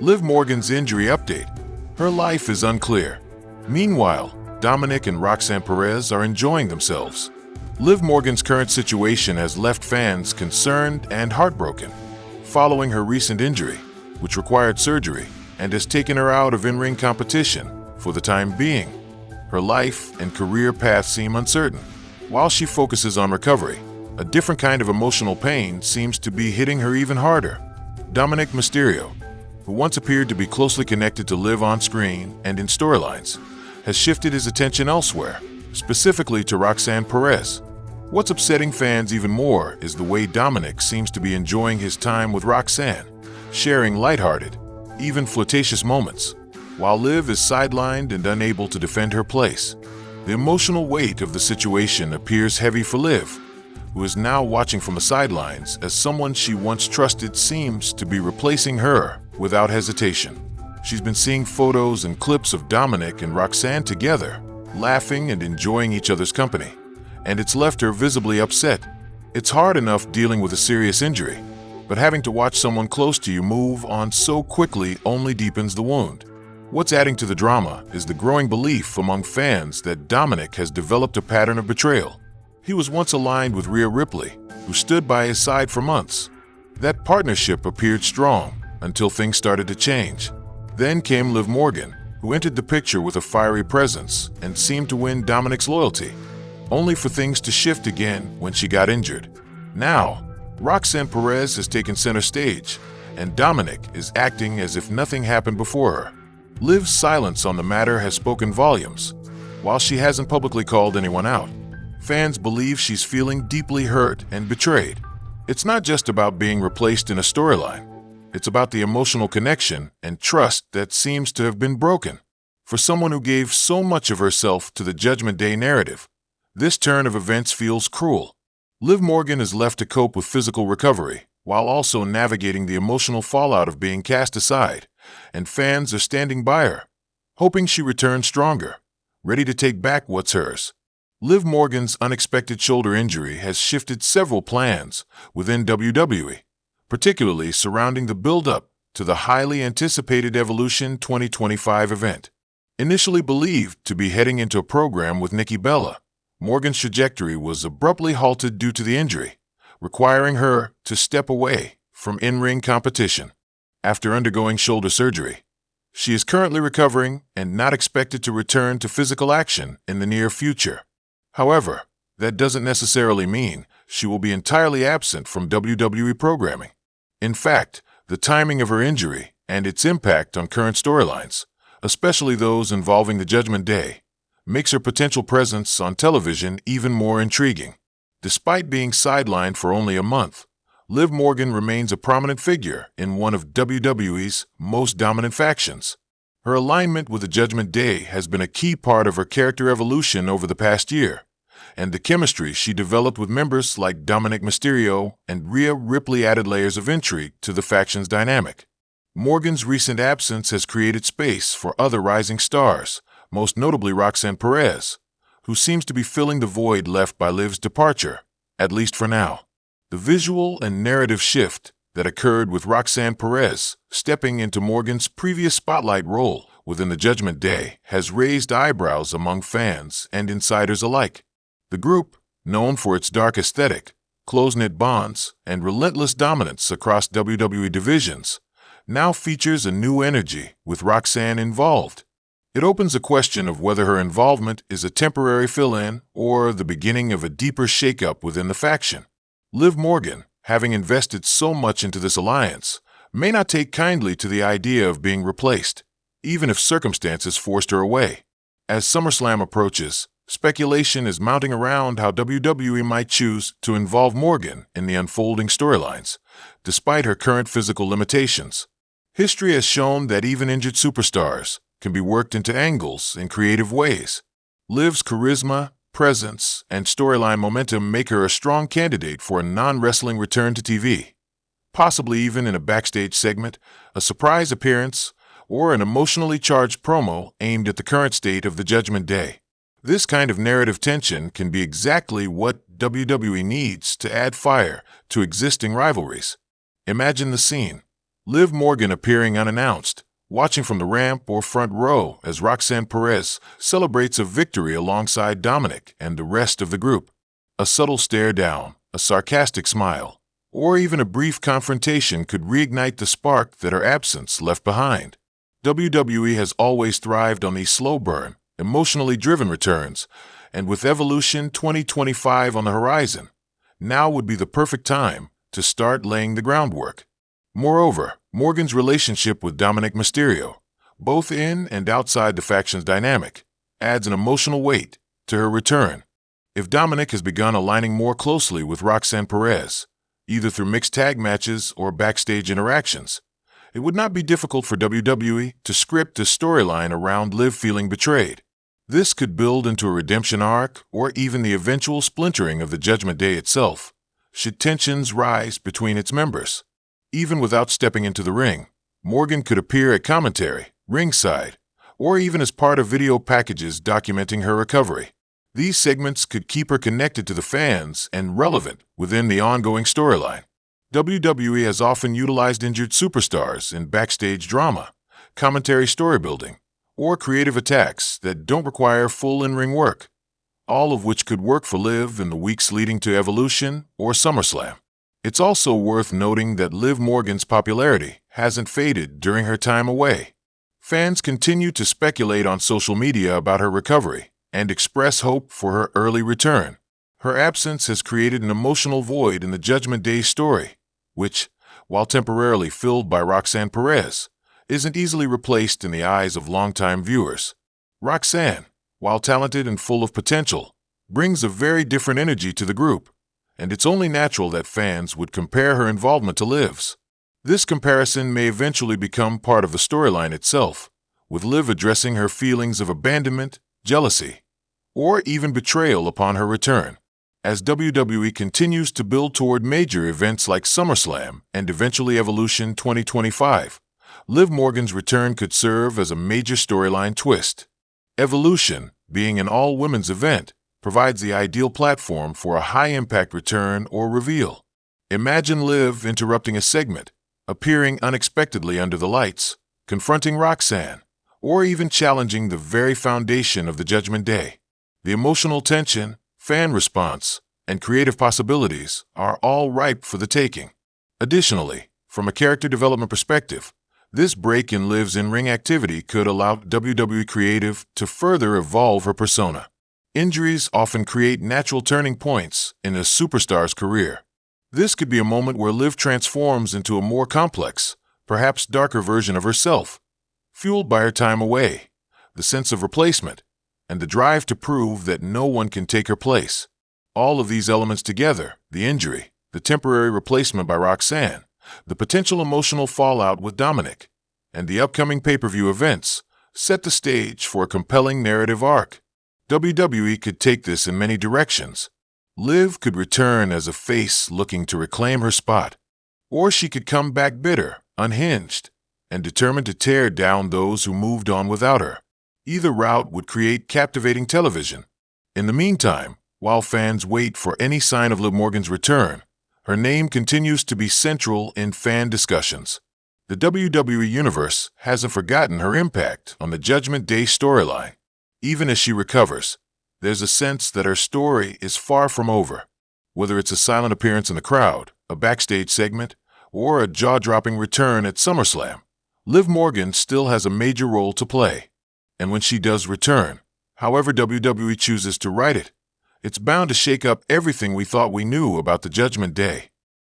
Liv Morgan's injury update. Her life is unclear. Meanwhile, Dominic and Roxanne Perez are enjoying themselves. Liv Morgan's current situation has left fans concerned and heartbroken. Following her recent injury, which required surgery and has taken her out of in-ring competition for the time being, her life and career path seem uncertain. While she focuses on recovery, a different kind of emotional pain seems to be hitting her even harder. Dominic Mysterio, who once appeared to be closely connected to Liv on screen and in storylines, has shifted his attention elsewhere, specifically to Roxanne Perez. What's upsetting fans even more is the way Dominic seems to be enjoying his time with Roxanne, sharing lighthearted, even flirtatious moments, while Liv is sidelined and unable to defend her place. The emotional weight of the situation appears heavy for Liv, who is now watching from the sidelines as someone she once trusted seems to be replacing her without hesitation. She's been seeing photos and clips of Dominic and Roxanne together, laughing and enjoying each other's company, and it's left her visibly upset. It's hard enough dealing with a serious injury, but having to watch someone close to you move on so quickly only deepens the wound. What's adding to the drama is the growing belief among fans that Dominic has developed a pattern of betrayal. He was once aligned with Rhea Ripley, who stood by his side for months. That partnership appeared strong until things started to change. Then came Liv Morgan, who entered the picture with a fiery presence and seemed to win Dominic's loyalty, only for things to shift again when she got injured. Now, Roxanne Perez has taken center stage, and Dominic is acting as if nothing happened before her. Liv's silence on the matter has spoken volumes. While she hasn't publicly called anyone out, fans believe she's feeling deeply hurt and betrayed. It's not just about being replaced in a storyline. It's about the emotional connection and trust that seems to have been broken. For someone who gave so much of herself to the Judgment Day narrative, this turn of events feels cruel. Liv Morgan is left to cope with physical recovery, while also navigating the emotional fallout of being cast aside, and fans are standing by her, hoping she returns stronger, ready to take back what's hers. Liv Morgan's unexpected shoulder injury has shifted several plans within WWE, particularly surrounding the build-up to the highly anticipated Evolution 2025 event. Initially believed to be heading into a program with Nikki Bella, Morgan's trajectory was abruptly halted due to the injury, requiring her to step away from in-ring competition. After undergoing shoulder surgery, she is currently recovering and not expected to return to physical action in the near future. However, that doesn't necessarily mean she will be entirely absent from WWE programming. In fact, the timing of her injury and its impact on current storylines, especially those involving the Judgment Day, makes her potential presence on television even more intriguing. Despite being sidelined for only a month, Liv Morgan remains a prominent figure in one of WWE's most dominant factions. Her alignment with the Judgment Day has been a key part of her character evolution over the past year, and the chemistry she developed with members like Dominic Mysterio and Rhea Ripley added layers of intrigue to the faction's dynamic. Morgan's recent absence has created space for other rising stars, most notably Roxanne Perez, who seems to be filling the void left by Liv's departure, at least for now. The visual and narrative shift that occurred with Roxanne Perez stepping into Morgan's previous spotlight role within the Judgment Day has raised eyebrows among fans and insiders alike. The group, known for its dark aesthetic, close-knit bonds, and relentless dominance across WWE divisions, now features a new energy with Roxanne involved. It opens a question of whether her involvement is a temporary fill-in or the beginning of a deeper shakeup within the faction. Liv Morgan, having invested so much into this alliance, may not take kindly to the idea of being replaced, even if circumstances forced her away. As SummerSlam approaches, speculation is mounting around how WWE might choose to involve Morgan in the unfolding storylines, despite her current physical limitations. History has shown that even injured superstars can be worked into angles in creative ways. Liv's charisma, presence, and storyline momentum make her a strong candidate for a non-wrestling return to TV, possibly even in a backstage segment, a surprise appearance, or an emotionally charged promo aimed at the current state of the Judgment Day. This kind of narrative tension can be exactly what WWE needs to add fire to existing rivalries. Imagine the scene. Liv Morgan appearing unannounced, watching from the ramp or front row as Roxanne Perez celebrates a victory alongside Dominic and the rest of the group. A subtle stare down, a sarcastic smile, or even a brief confrontation could reignite the spark that her absence left behind. WWE has always thrived on these slow burn, emotionally driven returns, and with Evolution 2025 on the horizon, now would be the perfect time to start laying the groundwork. Moreover, Morgan's relationship with Dominik Mysterio, both in and outside the faction's dynamic, adds an emotional weight to her return. If Dominic has begun aligning more closely with Roxanne Perez, either through mixed tag matches or backstage interactions, it would not be difficult for WWE to script a storyline around Liv feeling betrayed. This could build into a redemption arc or even the eventual splintering of the Judgment Day itself, should tensions rise between its members. Even without stepping into the ring, Morgan could appear at commentary, ringside, or even as part of video packages documenting her recovery. These segments could keep her connected to the fans and relevant within the ongoing storyline. WWE has often utilized injured superstars in backstage drama, commentary storybuilding, or creative attacks that don't require full in-ring work, all of which could work for Liv in the weeks leading to Evolution or SummerSlam. It's also worth noting that Liv Morgan's popularity hasn't faded during her time away. Fans continue to speculate on social media about her recovery and express hope for her early return. Her absence has created an emotional void in the Judgment Day story, which, while temporarily filled by Roxanne Perez, isn't easily replaced in the eyes of longtime viewers. Roxanne, while talented and full of potential, brings a very different energy to the group, and it's only natural that fans would compare her involvement to Liv's. This comparison may eventually become part of the storyline itself, with Liv addressing her feelings of abandonment, jealousy, or even betrayal upon her return. As WWE continues to build toward major events like SummerSlam and eventually Evolution 2025, Liv Morgan's return could serve as a major storyline twist. Evolution, being an all-women's event, provides the ideal platform for a high-impact return or reveal. Imagine Liv interrupting a segment, appearing unexpectedly under the lights, confronting Roxanne, or even challenging the very foundation of the Judgment Day. The emotional tension, fan response, and creative possibilities are all ripe for the taking. Additionally, from a character development perspective, this break in Liv's in-ring activity could allow WWE Creative to further evolve her persona. Injuries often create natural turning points in a superstar's career. This could be a moment where Liv transforms into a more complex, perhaps darker version of herself, fueled by her time away, the sense of replacement, and the drive to prove that no one can take her place. All of these elements together, the injury, the temporary replacement by Roxanne, the potential emotional fallout with Dominic, and the upcoming pay-per-view events, set the stage for a compelling narrative arc. WWE could take this in many directions. Liv could return as a face looking to reclaim her spot, or she could come back bitter, unhinged, and determined to tear down those who moved on without her. Either route would create captivating television. In the meantime, while fans wait for any sign of Liv Morgan's return, her name continues to be central in fan discussions. The WWE Universe hasn't forgotten her impact on the Judgment Day storyline. Even as she recovers, there's a sense that her story is far from over. Whether it's a silent appearance in the crowd, a backstage segment, or a jaw-dropping return at SummerSlam, Liv Morgan still has a major role to play. And when she does return, however WWE chooses to write it, it's bound to shake up everything we thought we knew about the Judgment Day.